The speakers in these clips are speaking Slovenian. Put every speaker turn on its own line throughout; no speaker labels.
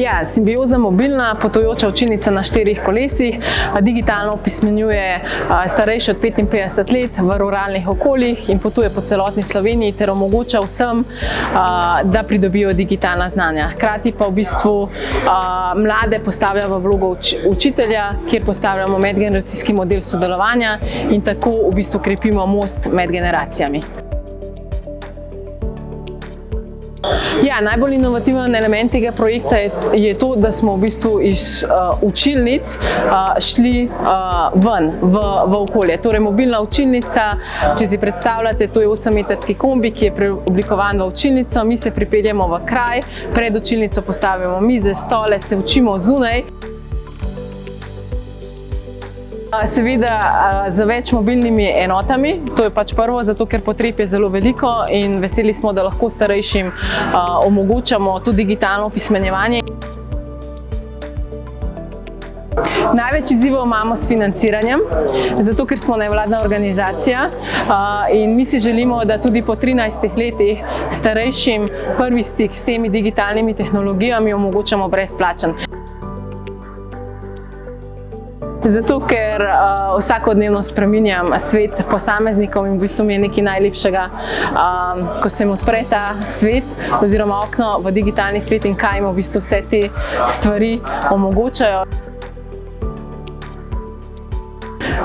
Ja, Simbioza mobilna, potujoča učilnica na 4 kolesih, digitalno opismenjuje starejše od 55 let v ruralnih okoljih in potuje po celotni Sloveniji ter omogoča vsem, da pridobijo digitalna znanja. Hkrati pa v bistvu mlade postavlja v vlogo učitelja, kjer postavljamo medgeneracijski model sodelovanja in tako v bistvu krepimo most med generacijami. Ja, najbolj inovativen element tega projekta je to, da smo v bistvu iz učilnic šli ven v okolje. Torej, mobilna učilnica, če si predstavljate, to je 8-metrski kombi, ki je preoblikovan v učilnico. Mi se pripeljemo v kraj, pred učilnico postavimo mize, stole, se učimo zunaj. Seveda z več mobilnimi enotami, to je pač prvo, zato ker potreb je zelo veliko in veseli smo, da lahko starejšim omogočamo tudi digitalno opismenjevanje. Največ izzivov imamo s financiranjem, zato ker smo nevladna organizacija in mi si želimo, da tudi po 13 letih starejšim prvi stik s temi digitalnimi tehnologijami omogočamo brezplačen. Zato, ker vsakodnevno spreminjam svet posameznikov in v bistvu mi je nekaj najlepšega, ko se jim odpre ta svet oziroma okno v digitalni svet in kaj jim v bistvu vse te stvari omogočajo.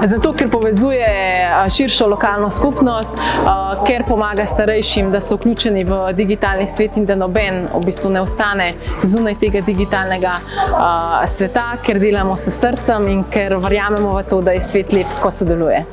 Zato, ker povezuje širšo lokalno skupnost, ker pomaga starejšim, da so vključeni v digitalni svet in da noben v bistvu ne ostane zunaj tega digitalnega sveta, ker delamo s srcem in ker verjamemo v to, da je svet lep, ko sodeluje.